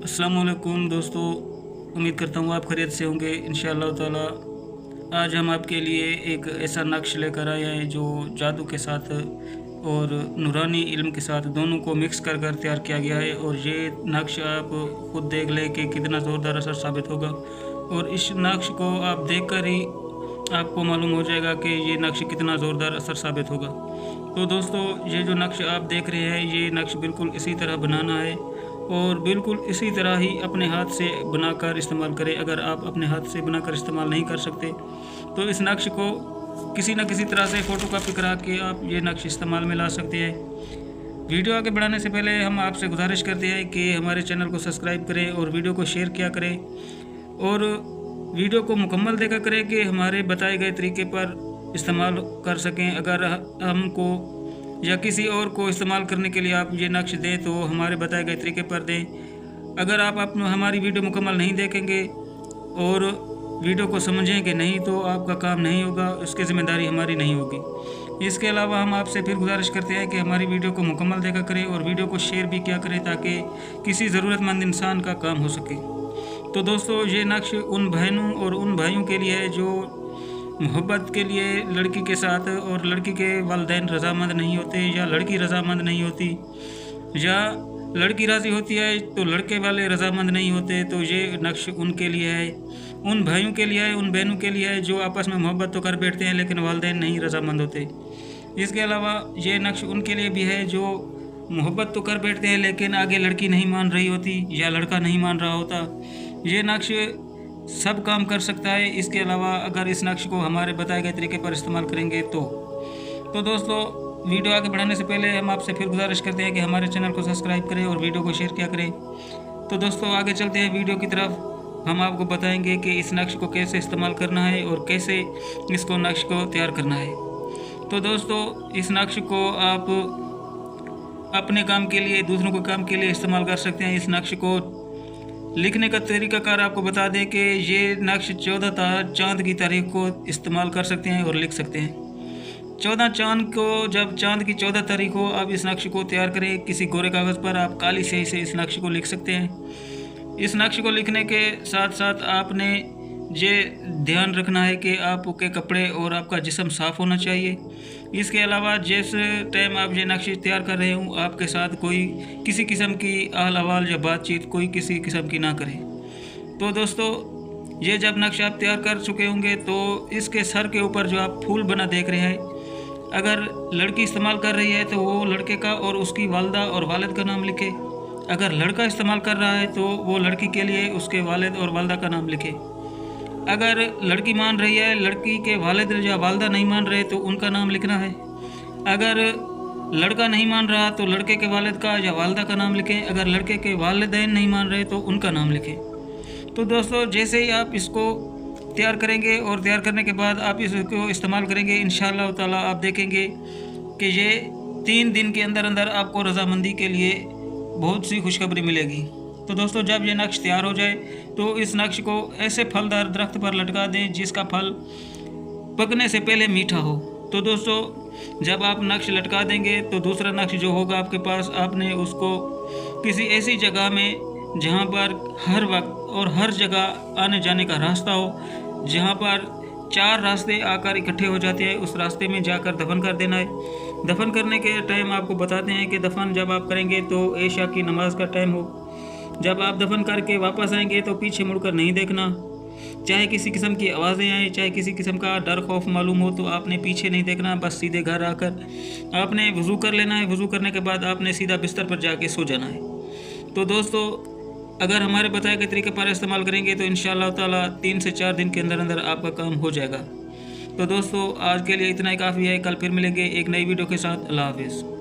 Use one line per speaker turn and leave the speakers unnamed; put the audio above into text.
अस्सलाम वालेकुम दोस्तों, उम्मीद करता हूँ आप खैरियत से होंगे इंशाअल्लाह ताला। आज हम आपके लिए एक ऐसा नक्श लेकर आए हैं जो जादू के साथ और नूरानी इल्म के साथ दोनों को मिक्स कर कर तैयार किया गया है। और ये नक्श आप खुद देख लें कि कितना ज़ोरदार असर साबित होगा। और इस नक्श को आप देखकर ही आपको मालूम हो जाएगा कि ये नक्श कितना ज़ोरदार असर साबित होगा। तो दोस्तों, ये जो नक्श आप देख रहे हैं, ये नक्श बिल्कुल इसी तरह बनाना है और बिल्कुल इसी तरह ही अपने हाथ से बनाकर इस्तेमाल करें। अगर आप अपने हाथ से बनाकर इस्तेमाल नहीं कर सकते तो इस नक्श को किसी न किसी तरह से फ़ोटोकॉपी करा के आप ये नक्श इस्तेमाल में ला सकते हैं। वीडियो आगे बढ़ाने से पहले हम आपसे गुजारिश करते हैं कि हमारे चैनल को सब्सक्राइब करें और वीडियो को शेयर किया करें और वीडियो को मुकम्मल देखा करें कि हमारे बताए गए तरीके पर इस्तेमाल कर सकें। अगर हमको या किसी और को इस्तेमाल करने के लिए आप ये नक्श दें तो हमारे बताए गए तरीके पर दें। अगर आप हमारी वीडियो मुकम्मल नहीं देखेंगे और वीडियो को समझेंगे नहीं तो आपका काम नहीं होगा, उसकी ज़िम्मेदारी हमारी नहीं होगी। इसके अलावा हम आपसे फिर गुजारिश करते हैं कि हमारी वीडियो को मुकम्मल देखा करें और वीडियो को शेयर भी किया करें ताकि किसी ज़रूरतमंद इंसान का काम हो सके। तो दोस्तों, ये नक्श उन बहनों और उन भाइयों के लिए है जो मोहब्बत के लिए लड़की के साथ और लड़की के वालिदैन रजामंद नहीं होते या लड़की रजामंद नहीं होती या लड़की राज़ी होती है तो लड़के वाले रजामंद नहीं होते, तो ये नक्श उनके लिए है, उन भाइयों के लिए है, उन बहनों के लिए है जो आपस में मोहब्बत तो कर बैठते हैं लेकिन वालिदैन नहीं रजामंद होते। इसके अलावा ये नक्श उनके लिए भी है जो मोहब्बत तो कर बैठते हैं लेकिन आगे लड़की नहीं मान रही होती या लड़का नहीं मान रहा होता। ये नक्श सब काम कर सकता है। इसके अलावा अगर इस नक्श को हमारे बताए गए तरीके पर इस्तेमाल करेंगे तो दोस्तों, वीडियो आगे बढ़ाने से पहले हम आपसे फिर गुजारिश करते हैं कि हमारे चैनल को सब्सक्राइब करें और वीडियो को शेयर किया करें। तो दोस्तों, आगे चलते हैं वीडियो की तरफ। हम आपको बताएंगे कि इस नक्श को कैसे इस्तेमाल करना है और कैसे इसको नक्श को तैयार करना है। तो दोस्तों, इस नक्श को आप अपने काम के लिए, दूसरों के काम के लिए इस्तेमाल कर सकते हैं। इस नक्श को लिखने का तरीकाकार आपको बता दें कि ये नक्श 14 चांद की तारीख को इस्तेमाल कर सकते हैं और लिख सकते हैं। 14 चांद को, जब चांद की 14 तारीख हो, आप इस नक्श को तैयार करें। किसी कोरे कागज़ पर आप काली स्याही से इस नक्श को लिख सकते हैं। इस नक्श को लिखने के साथ साथ आपने ये ध्यान रखना है कि आपके कपड़े और आपका जिस्म साफ़ होना चाहिए। इसके अलावा जिस टाइम आप ये नक्श तैयार कर रहे हों, आपके साथ कोई किसी किस्म की आहल हवाल या बातचीत कोई किसी किस्म की ना करें। तो दोस्तों, ये जब नक्श आप तैयार कर चुके होंगे तो इसके सर के ऊपर जो आप फूल बना देख रहे हैं, अगर लड़की इस्तेमाल कर रही है तो वो लड़के का और उसकी वालिदा और वालिद का नाम लिखे। अगर लड़का इस्तेमाल कर रहा है तो वो लड़की के लिए उसके वालिद और वालिदा का नाम लिखे। अगर लड़की मान रही है, लड़की के वालिद या वालिदा नहीं मान रहे तो उनका नाम लिखना है। अगर लड़का नहीं मान रहा तो लड़के के वालिद का या वालिदा का नाम लिखें। अगर लड़के के वालिदैन नहीं मान रहे तो उनका नाम लिखें। तो दोस्तों, जैसे ही आप इसको तैयार करेंगे और तैयार करने के बाद आप इसको इस्तेमाल करेंगे, इंशाअल्लाह ताला आप देखेंगे कि ये 3 दिन के अंदर अंदर आपको रजामंदी के लिए बहुत सी खुशखबरी मिलेगी। तो दोस्तों, जब ये नक्श तैयार हो जाए तो इस नक्श को ऐसे फलदार दरख्त पर लटका दें जिसका फल पकने से पहले मीठा हो। तो दोस्तों, जब आप नक्श लटका देंगे तो दूसरा नक्श जो होगा आपके पास, आपने उसको किसी ऐसी जगह में जहाँ पर हर वक्त और हर जगह आने जाने का रास्ता हो, जहाँ पर 4 रास्ते आकर इकट्ठे हो जाते हैं, उस रास्ते में जाकर दफन कर देना है। दफन करने के टाइम आपको बताते हैं कि दफन जब आप करेंगे तो ऐशा की नमाज का टाइम हो। जब आप दफन करके वापस आएंगे तो पीछे मुड़कर नहीं देखना। चाहे किसी किस्म की आवाज़ें आएँ, चाहे किसी किस्म का डर खौफ मालूम हो तो आपने पीछे नहीं देखना। बस सीधे घर आकर आपने वज़ू कर लेना है। वज़ू करने के बाद आपने सीधा बिस्तर पर जाके सो जाना है। तो दोस्तों, अगर हमारे बताए गए तरीके पर इस्तेमाल करेंगे तो इंशाअल्लाह ताला 3 से 4 दिन के अंदर अंदर आपका काम हो जाएगा। तो दोस्तों, आज के लिए इतना ही काफ़ी है। कल फिर मिलेंगे एक नई वीडियो के साथ। अल्लाह हाफिज़।